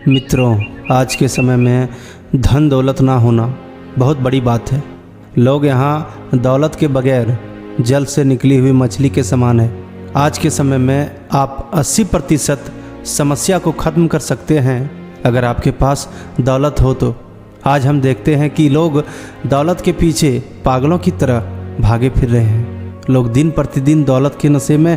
मित्रों, आज के समय में धन दौलत ना होना बहुत बड़ी बात है। लोग यहाँ दौलत के बगैर जल से निकली हुई मछली के समान है। आज के समय में आप 80% समस्या को ख़त्म कर सकते हैं अगर आपके पास दौलत हो तो। आज हम देखते हैं कि लोग दौलत के पीछे पागलों की तरह भागे फिर रहे हैं। लोग दिन प्रतिदिन दौलत के नशे में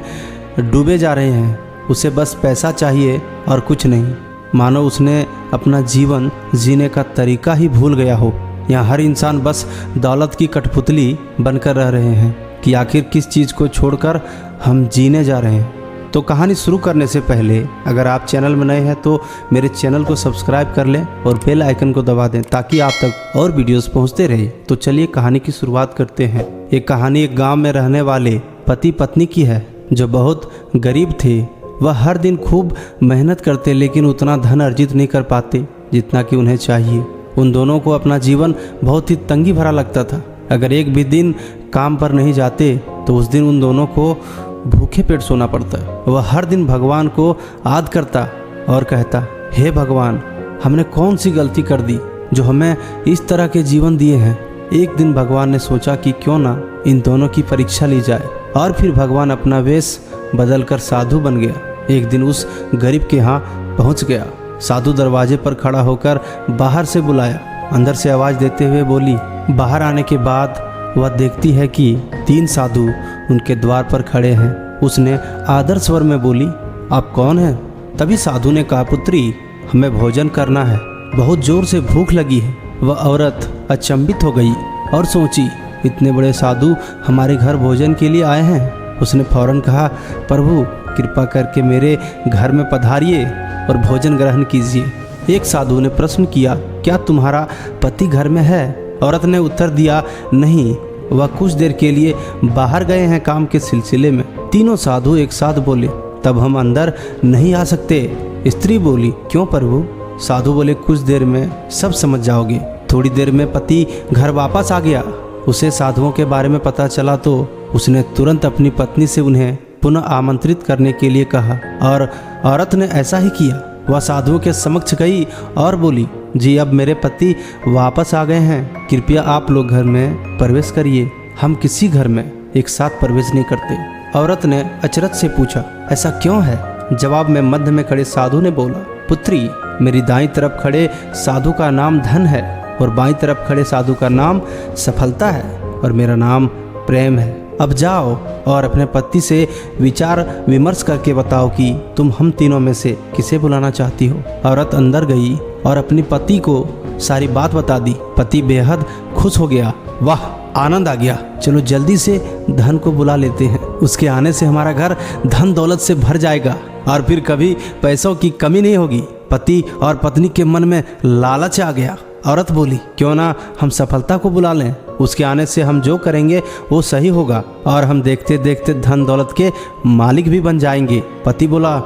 डूबे जा रहे हैं। उसे बस पैसा चाहिए और कुछ नहीं, मानो उसने अपना जीवन जीने का तरीका ही भूल गया हो। यहाँ हर इंसान बस दौलत की कठपुतली बनकर रह रहे हैं कि आखिर किस चीज़ को छोड़कर हम जीने जा रहे हैं। तो कहानी शुरू करने से पहले अगर आप चैनल में नए हैं तो मेरे चैनल को सब्सक्राइब कर लें और बेल आइकन को दबा दें ताकि आप तक और वीडियोस पहुंचते रहे। तो चलिए कहानी की शुरुआत करते हैं। एक कहानी एक गांव में रहने वाले पति पत्नी की है जो बहुत गरीब थे। वह हर दिन खूब मेहनत करते लेकिन उतना धन अर्जित नहीं कर पाते जितना कि उन्हें चाहिए। उन दोनों को अपना जीवन बहुत ही तंगी भरा लगता था। अगर एक भी दिन काम पर नहीं जाते तो उस दिन उन दोनों को भूखे पेट सोना पड़ता। वह हर दिन भगवान को याद करता और कहता, हे भगवान, हमने कौन सी गलती कर दी जो हमें इस तरह के जीवन दिए हैं। एक दिन भगवान ने सोचा कि क्यों ना इन दोनों की परीक्षा ली जाए और फिर भगवान अपना वेश बदलकर साधु बन गया। एक दिन उस गरीब के यहाँ पहुँच गया। साधु दरवाजे पर खड़ा होकर बाहर से बुलाया। अंदर से आवाज़ देते हुए बोली। बाहर आने के बाद वह देखती है कि 3 साधु उनके द्वार पर खड़े हैं। उसने आदर स्वर में बोली, आप कौन हैं? तभी साधु ने कहा, पुत्री, हमें भोजन करना है, बहुत जोर से भूख लगी है। वह औरत अचंभित हो गई और सोची, इतने बड़े साधु हमारे घर भोजन के लिए आए हैं। उसने फौरन कहा, प्रभु कृपा करके मेरे घर में पधारिए और भोजन ग्रहण कीजिए। एक साधु ने प्रश्न किया, क्या तुम्हारा पति घर में है? औरत ने उत्तर दिया, नहीं, वह कुछ देर के लिए बाहर गए हैं काम के सिलसिले में। तीनों साधु एक साथ बोले, तब हम अंदर नहीं आ सकते। स्त्री बोली, क्यों प्रभु? साधु बोले, कुछ देर में सब समझ जाओगे। थोड़ी देर में पति घर वापस आ गया। उसे साधुओं के बारे में पता चला तो उसने तुरंत अपनी पत्नी से उन्हें पुनः आमंत्रित करने के लिए कहा और औरत ने ऐसा ही किया। वह साधुओं के समक्ष गई और बोली, जी अब मेरे पति वापस आ गए हैं, कृपया आप लोग घर में प्रवेश करिए। हम किसी घर में एक साथ प्रवेश नहीं करते। औरत ने अचरज से पूछा, ऐसा क्यों है? जवाब में मध्य में खड़े साधु ने बोला, पुत्री, मेरी दाईं तरफ खड़े साधु का नाम धन है और बाईं तरफ खड़े साधु का नाम सफलता है और मेरा नाम प्रेम है। अब जाओ और अपने पति से विचार विमर्श करके बताओ कि तुम हम तीनों में से किसे बुलाना चाहती हो। औरत अंदर गई और अपने पति को सारी बात बता दी। पति बेहद खुश हो गया। वाह, आनंद आ गया, चलो जल्दी से धन को बुला लेते हैं। उसके आने से हमारा घर धन दौलत से भर जाएगा और फिर कभी पैसों की कमी नहीं होगी। पति और पत्नी के मन में लालच आ गया। औरत बोली, क्यों ना हम सफलता को बुला लें, उसके आने से हम जो करेंगे वो सही होगा और हम देखते देखते धन दौलत के मालिक भी बन जाएंगे। पति बोला,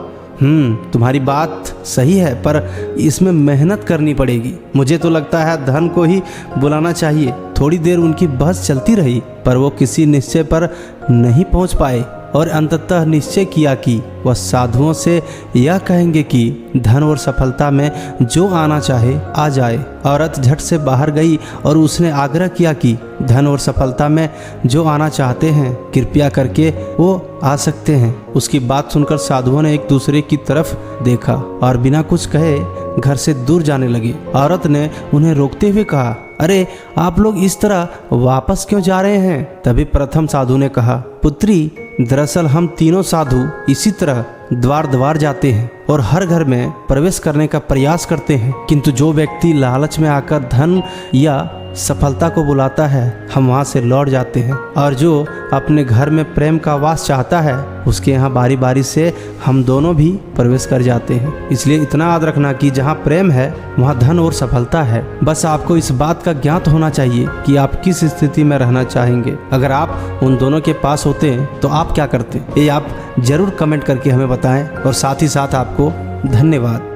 तुम्हारी बात सही है, पर इसमें मेहनत करनी पड़ेगी। मुझे तो लगता है धन को ही बुलाना चाहिए। थोड़ी देर उनकी बहस चलती रही पर वो किसी निश्चय पर नहीं पहुंच पाए और अंततः निश्चय किया कि वह साधुओं से यह कहेंगे कि धन और सफलता में जो आना चाहे आ जाए। औरत झट से बाहर गई और उसने आग्रह किया कि धन और सफलता में जो आना चाहते हैं कृपया करके वो आ सकते हैं। उसकी बात सुनकर साधुओं ने एक दूसरे की तरफ देखा और बिना कुछ कहे घर से दूर जाने लगे। औरत ने उन्हें रोकते हुए कहा, अरे आप लोग इस तरह वापस क्यों जा रहे हैं? तभी प्रथम साधु ने कहा, पुत्री, दरअसल हम तीनों साधु इसी तरह द्वार द्वार जाते हैं और हर घर में प्रवेश करने का प्रयास करते हैं, किंतु जो व्यक्ति लालच में आकर धन या सफलता को बुलाता है हम वहाँ से लौट जाते हैं और जो अपने घर में प्रेम का वास चाहता है उसके यहाँ बारी बारी से हम दोनों भी प्रवेश कर जाते हैं। इसलिए इतना याद रखना कि जहाँ प्रेम है वहाँ धन और सफलता है। बस आपको इस बात का ज्ञात होना चाहिए कि आप किस स्थिति में रहना चाहेंगे। अगर आप उन दोनों के पास होते हैं तो आप क्या करते, ये आप जरूर कमेंट करके हमें बताएं और साथ ही साथ आपको धन्यवाद।